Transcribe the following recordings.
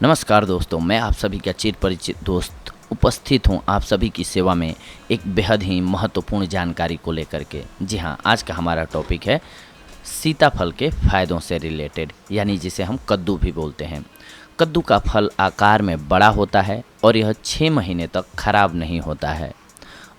नमस्कार दोस्तों, मैं आप सभी का चिर परिचित दोस्त उपस्थित हूं आप सभी की सेवा में एक बेहद ही महत्वपूर्ण जानकारी को लेकर के। जी हां, आज का हमारा टॉपिक है सीताफल के फ़ायदों से रिलेटेड, यानी जिसे हम कद्दू भी बोलते हैं। कद्दू का फल आकार में बड़ा होता है और यह 6 महीने तक खराब नहीं होता है।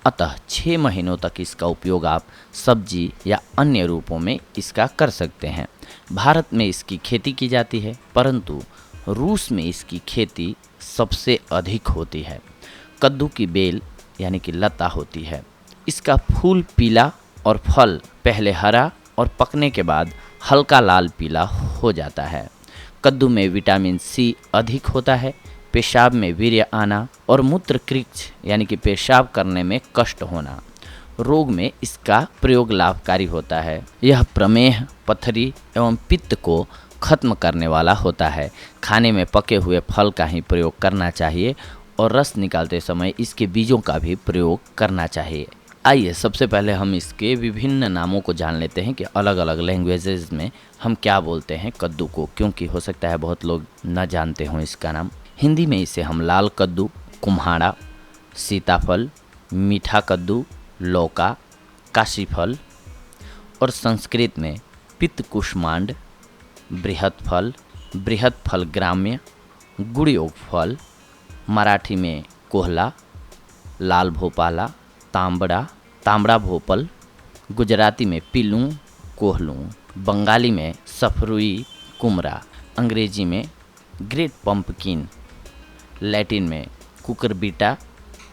अतः 6 महीनों तक इसका उपयोग आप सब्जी या अन्य रूपों में इसका कर सकते हैं। भारत में इसकी खेती की जाती है, परंतु रूस में इसकी खेती सबसे अधिक होती है। कद्दू की बेल यानी कि लता होती है। इसका फूल पीला और फल पहले हरा और पकने के बाद हल्का लाल पीला हो जाता है। कद्दू में विटामिन सी अधिक होता है। पेशाब में वीर्य आना और मूत्रकृच्छ यानी कि पेशाब करने में कष्ट होना रोग में इसका प्रयोग लाभकारी होता है। यह प्रमेह, पथरी एवं पित्त को खत्म करने वाला होता है। खाने में पके हुए फल का ही प्रयोग करना चाहिए और रस निकालते समय इसके बीजों का भी प्रयोग करना चाहिए। आइए सबसे पहले हम इसके विभिन्न नामों को जान लेते हैं कि अलग अलग लैंग्वेजेस में हम क्या बोलते हैं कद्दू को, क्योंकि हो सकता है बहुत लोग न जानते हों इसका नाम। हिंदी में इसे हम लाल कद्दू, कुम्हाड़ा, सीताफल, मीठा कद्दू, लौका, काशीफल और संस्कृत में पित्तकुष्मांड, बृहत फल ग्राम्य, गुड़योग फल, मराठी में कोहला, लाल भोपाला, तांबड़ा भोपल, गुजराती में पिलूं, कोहलूं, बंगाली में सफरुई कुमरा, अंग्रेजी में ग्रेट पंपकिन, लैटिन में कुकुरबिटा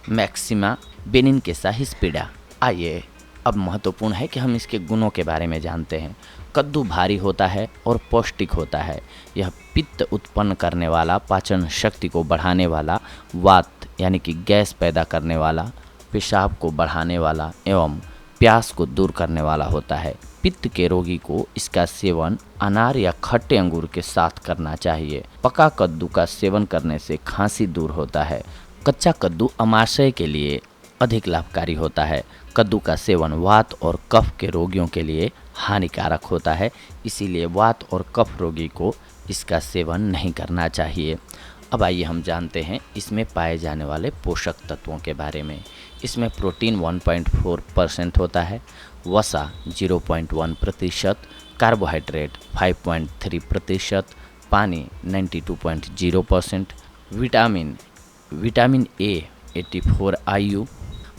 मैक्सिमा, बेनिन के हिस्पिडा। आइए अब महत्वपूर्ण है कि हम इसके गुणों के बारे में जानते हैं। कद्दू भारी होता है और पौष्टिक होता है। यह पित्त उत्पन्न करने वाला, पाचन शक्ति को बढ़ाने वाला, वात यानी कि गैस पैदा करने वाला, पेशाब को बढ़ाने वाला एवं प्यास को दूर करने वाला होता है। पित्त के रोगी को इसका सेवन अनार या खट्टे अंगूर के साथ करना चाहिए। पका कद्दू का सेवन करने से खांसी दूर होता है। कच्चा कद्दू अमाशय के लिए अधिक लाभकारी होता है। कद्दू का सेवन वात और कफ के रोगियों के लिए हानिकारक होता है, इसीलिए वात और कफ रोगी को इसका सेवन नहीं करना चाहिए। अब आइए हम जानते हैं इसमें पाए जाने वाले पोषक तत्वों के बारे में। इसमें प्रोटीन 1.4% होता है, वसा 0.1%, कार्बोहाइड्रेट 5.3%, पानी 92.0%, विटामिन ए 84 IU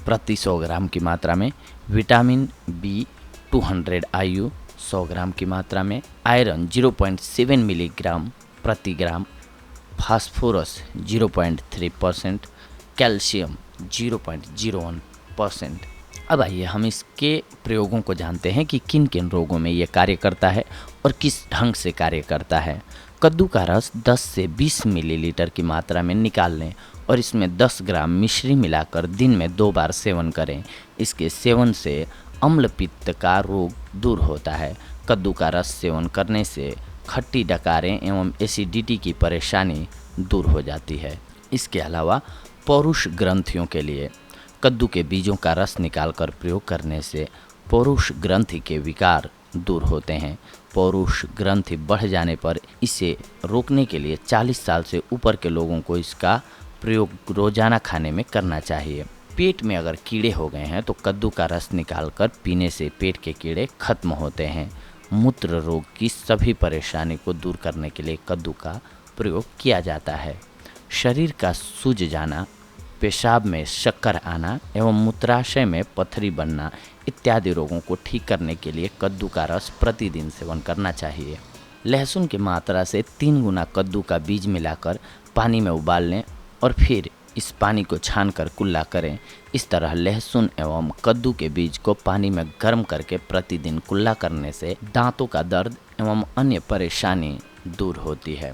प्रति 100 ग्राम की मात्रा में, विटामिन बी 200 IU 100 ग्राम की मात्रा में, आयरन 0.7 मिलीग्राम प्रति ग्राम, फास्फोरस 0.3%, कैल्शियम 0.01%। अब आइए हम इसके प्रयोगों को जानते हैं कि किन किन रोगों में ये कार्य करता है और किस ढंग से कार्य करता है। कद्दू का रस 10 से 20 मिलीलीटर की मात्रा में निकाल लें और इसमें 10 ग्राम मिश्री मिलाकर दिन में 2 बार सेवन करें। इसके सेवन से अम्ल पित्त का रोग दूर होता है। कद्दू का रस सेवन करने से खट्टी डकारें एवं एसिडिटी की परेशानी दूर हो जाती है। इसके अलावा पौरुष ग्रंथियों के लिए कद्दू के बीजों का रस निकालकर प्रयोग करने से पौरुष ग्रंथि के विकार दूर होते हैं। पौरुष ग्रंथि बढ़ जाने पर इसे रोकने के लिए 40 साल से ऊपर के लोगों को इसका प्रयोग रोजाना खाने में करना चाहिए। पेट में अगर कीड़े हो गए हैं तो कद्दू का रस निकालकर पीने से पेट के कीड़े खत्म होते हैं। मूत्र रोग की सभी परेशानी को दूर करने के लिए कद्दू का प्रयोग किया जाता है। शरीर का सूज जाना, पेशाब में शक्कर आना एवं मूत्राशय में पथरी बनना इत्यादि रोगों को ठीक करने के लिए कद्दू का रस प्रतिदिन सेवन करना चाहिए। लहसुन की मात्रा से 3 गुना कद्दू का बीज मिलाकर पानी में उबाल लें और फिर इस पानी को छानकर कुल्ला करें। इस तरह लहसुन एवं कद्दू के बीज को पानी में गर्म करके प्रतिदिन कुल्ला करने से दांतों का दर्द एवं अन्य परेशानी दूर होती है।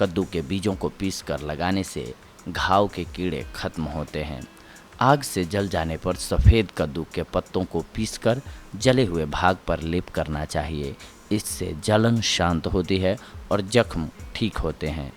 कद्दू के बीजों को पीसकर लगाने से घाव के कीड़े खत्म होते हैं। आग से जल जाने पर सफ़ेद कद्दू के पत्तों को पीसकर जले हुए भाग पर लेप करना चाहिए। इससे जलन शांत होती है और जख्म ठीक होते हैं।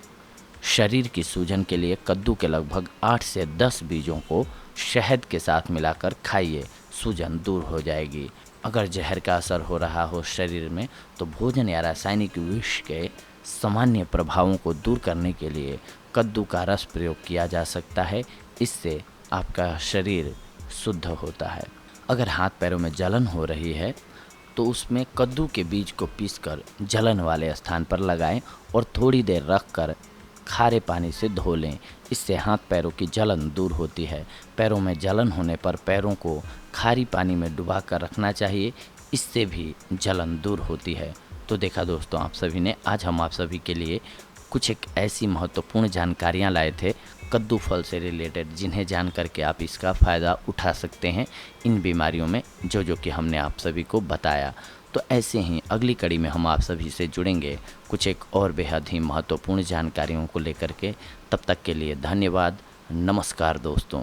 शरीर की सूजन के लिए कद्दू के लगभग 8 से 10 बीजों को शहद के साथ मिलाकर खाइए, सूजन दूर हो जाएगी। अगर जहर का असर हो रहा हो शरीर में तो भोजन या रासायनिक विष के सामान्य प्रभावों को दूर करने के लिए कद्दू का रस प्रयोग किया जा सकता है। इससे आपका शरीर शुद्ध होता है। अगर हाथ पैरों में जलन हो रही है तो उसमें कद्दू के बीज को पीसकर जलन वाले स्थान पर लगाएं और थोड़ी देर रखकर खारे पानी से धो लें। इससे हाथ पैरों की जलन दूर होती है। पैरों में जलन होने पर पैरों को खारी पानी में डुबा कर रखना चाहिए, इससे भी जलन दूर होती है। तो देखा दोस्तों, आप सभी ने, आज हम आप सभी के लिए कुछ एक ऐसी महत्वपूर्ण जानकारियां लाए थे कद्दू फल से रिलेटेड, जिन्हें जान करके आप इसका फ़ायदा उठा सकते हैं इन बीमारियों में, जो कि हमने आप सभी को बताया। तो ऐसे ही अगली कड़ी में हम आप सभी से जुड़ेंगे कुछ एक और बेहद ही महत्वपूर्ण जानकारियों को लेकर के। तब तक के लिए धन्यवाद। नमस्कार दोस्तों।